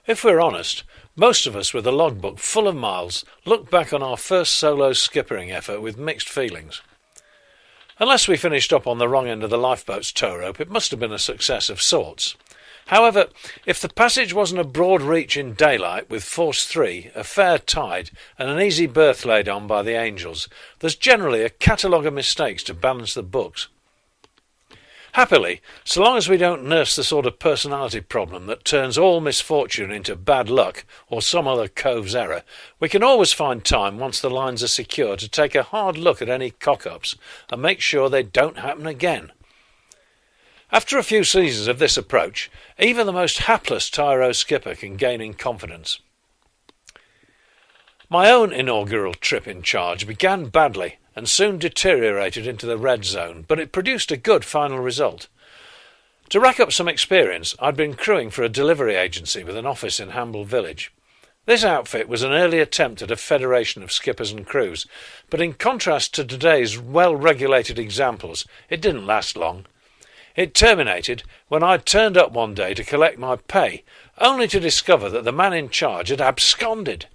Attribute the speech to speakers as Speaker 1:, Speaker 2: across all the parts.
Speaker 1: If we're honest, most of us with a logbook full of miles look back on our first solo skippering effort with mixed feelings. Unless we finished up on the wrong end of the lifeboat's tow rope, it must have been a success of sorts. However, if the passage wasn't a broad reach in daylight with force 3, a fair tide, and an easy berth laid on by the angels, there's generally a catalogue of mistakes to balance the books. Happily, so long as we don't nurse the sort of personality problem that turns all misfortune into bad luck or some other cove's error, we can always find time once the lines are secure to take a hard look at any cock-ups and make sure they don't happen again. After a few seasons of this approach, even the most hapless tyro skipper can gain in confidence. My own inaugural trip in charge began badly and soon deteriorated into the red zone, but it produced a good final result. To rack up some experience, I'd been crewing for a delivery agency with an office in Hamble Village. This outfit was an early attempt at a federation of skippers and crews, but in contrast to today's well-regulated examples, it didn't last long. It terminated when I turned up one day to collect my pay, only to discover that the man in charge had absconded.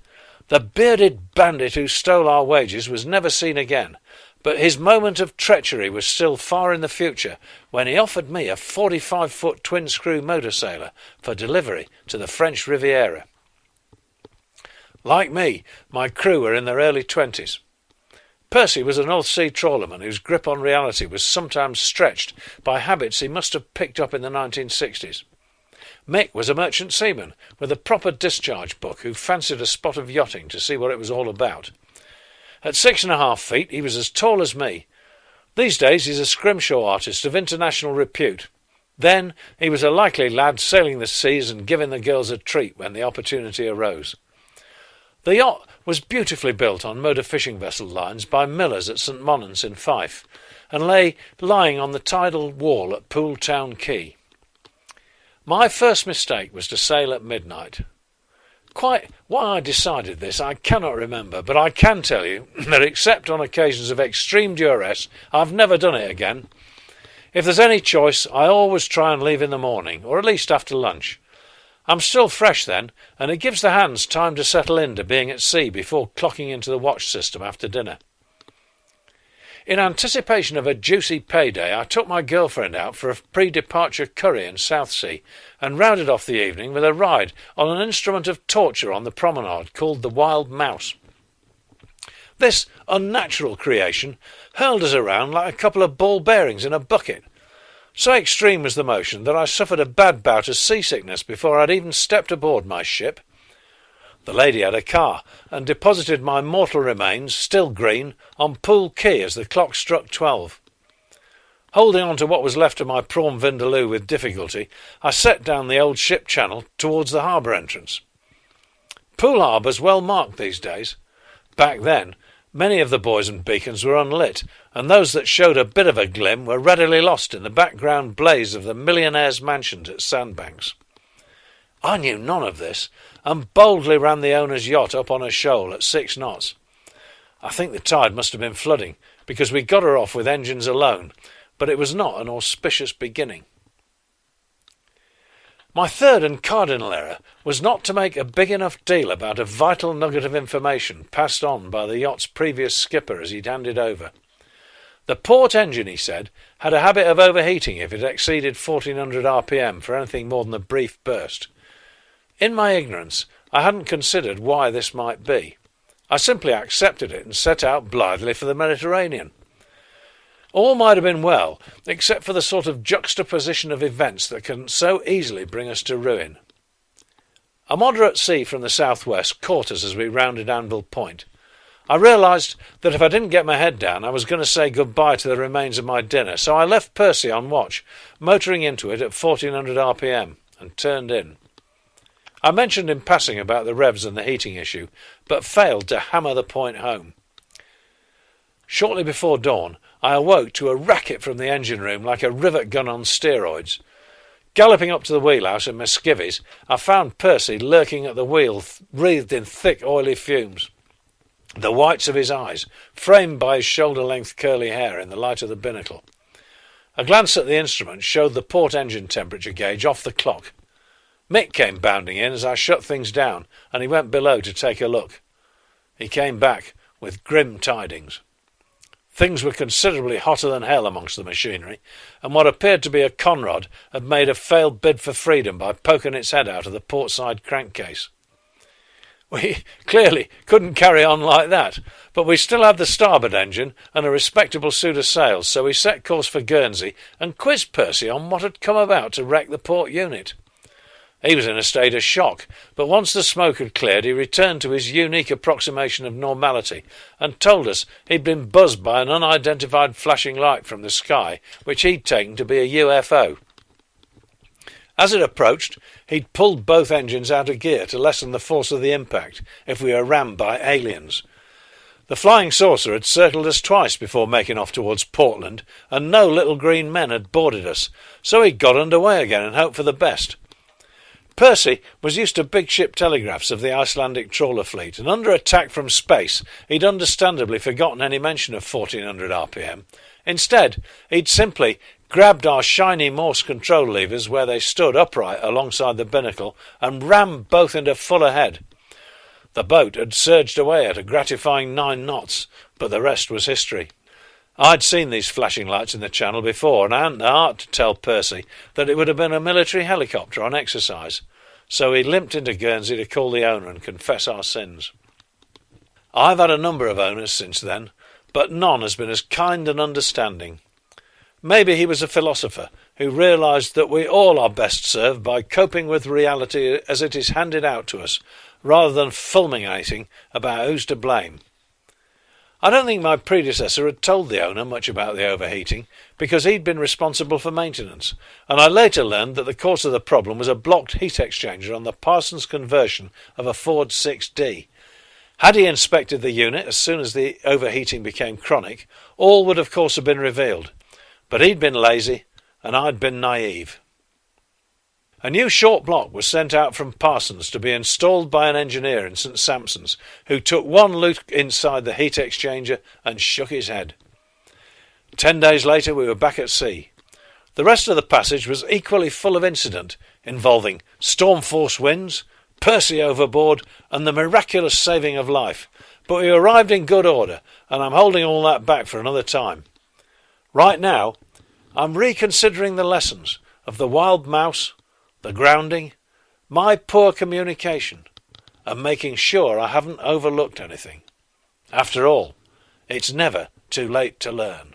Speaker 1: The bearded bandit who stole our wages was never seen again, but his moment of treachery was still far in the future when he offered me a 45-foot twin-screw motor sailor for delivery to the French Riviera. Like me, my crew were in their early 20s. Percy was a North Sea trawlerman whose grip on reality was sometimes stretched by habits he must have picked up in the 1960s. Mick was a merchant seaman with a proper discharge book who fancied a spot of yachting to see what it was all about. At 6.5 feet he was as tall as me. These days he's a scrimshaw artist of international repute. Then he was a likely lad sailing the seas and giving the girls a treat when the opportunity arose. The yacht was beautifully built on motor fishing vessel lines by Millers at St Monans in Fife, and lay lying on the tidal wall at Poole Town Quay. My first mistake was to sail at midnight. Quite why I decided this I cannot remember, but I can tell you that except on occasions of extreme duress, I've never done it again. If there's any choice, I always try and leave in the morning, or at least after lunch. I'm still fresh then, and it gives the hands time to settle into being at sea before clocking into the watch system after dinner. In anticipation of a juicy payday, I took my girlfriend out for a pre-departure curry in Southsea and rounded off the evening with a ride on an instrument of torture on the promenade called the Wild Mouse. This unnatural creation hurled us around like a couple of ball bearings in a bucket. So extreme was the motion that I suffered a bad bout of seasickness before I'd even stepped aboard my ship. The lady had a car and deposited my mortal remains, still green, on Poole Quay as the clock struck 12. Holding on to what was left of my prawn vindaloo with difficulty, I set down the old ship channel towards the harbour entrance. Poole Harbour's well marked these days. Back then, many of the buoys and beacons were unlit, and those that showed a bit of a glim were readily lost in the background blaze of the millionaire's mansions at Sandbanks. I knew none of this, and boldly ran the owner's yacht up on a shoal at 6 knots. I think the tide must have been flooding, because we got her off with engines alone, but it was not an auspicious beginning. My third and cardinal error was not to make a big enough deal about a vital nugget of information passed on by the yacht's previous skipper as he'd handed over. The port engine, he said, had a habit of overheating if it exceeded 1400 RPM for anything more than a brief burst. In my ignorance, I hadn't considered why this might be. I simply accepted it and set out blithely for the Mediterranean. All might have been well, except for the sort of juxtaposition of events that can so easily bring us to ruin. A moderate sea from the southwest caught us as we rounded Anvil Point. I realised that if I didn't get my head down, I was going to say goodbye to the remains of my dinner, so I left Percy on watch, motoring into it at 1400 RPM, and turned in. I mentioned in passing about the revs and the heating issue, but failed to hammer the point home. Shortly before dawn, I awoke to a racket from the engine room like a rivet gun on steroids. Galloping up to the wheelhouse in my skivvies, I found Percy lurking at the wheel, wreathed in thick, oily fumes. The whites of his eyes, framed by his shoulder-length curly hair in the light of the binnacle. A glance at the instrument showed the port engine temperature gauge off the clock. Mick came bounding in as I shut things down, and he went below to take a look. He came back with grim tidings. Things were considerably hotter than hell amongst the machinery, and what appeared to be a conrod had made a failed bid for freedom by poking its head out of the portside crankcase. We clearly couldn't carry on like that, but we still had the starboard engine and a respectable suit of sails, so we set course for Guernsey and quizzed Percy on what had come about to wreck the port unit. He was in a state of shock, but once the smoke had cleared he returned to his unique approximation of normality and told us he'd been buzzed by an unidentified flashing light from the sky, which he'd taken to be a UFO. As it approached, he'd pulled both engines out of gear to lessen the force of the impact if we were rammed by aliens. The flying saucer had circled us twice before making off towards Portland, and no little green men had boarded us, so he'd got under way again and hoped for the best. Percy was used to big ship telegraphs of the Icelandic trawler fleet, and under attack from space he'd understandably forgotten any mention of 1400 RPM. Instead, he'd simply grabbed our shiny Morse control levers where they stood upright alongside the binnacle and rammed both into full ahead. The boat had surged away at a gratifying 9 knots, but the rest was history. I'd seen these flashing lights in the channel before, and I hadn't the heart to tell Percy that it would have been a military helicopter on exercise, so he limped into Guernsey to call the owner and confess our sins. I've had a number of owners since then, but none has been as kind and understanding. Maybe he was a philosopher who realised that we all are best served by coping with reality as it is handed out to us, rather than fulminating about who's to blame. I don't think my predecessor had told the owner much about the overheating, because he'd been responsible for maintenance, and I later learned that the cause of the problem was a blocked heat exchanger on the Parsons conversion of a Ford 6D. Had he inspected the unit as soon as the overheating became chronic, all would of course have been revealed. But he'd been lazy, and I'd been naive. A new short block was sent out from Parsons to be installed by an engineer in St Sampson's, who took one look inside the heat exchanger and shook his head. 10 days later we were back at sea. The rest of the passage was equally full of incident, involving storm-force winds, Percy overboard, and the miraculous saving of life. But we arrived in good order, and I'm holding all that back for another time. Right now, I'm reconsidering the lessons of the wild mouse, the grounding, my poor communication, and making sure I haven't overlooked anything. After all, it's never too late to learn.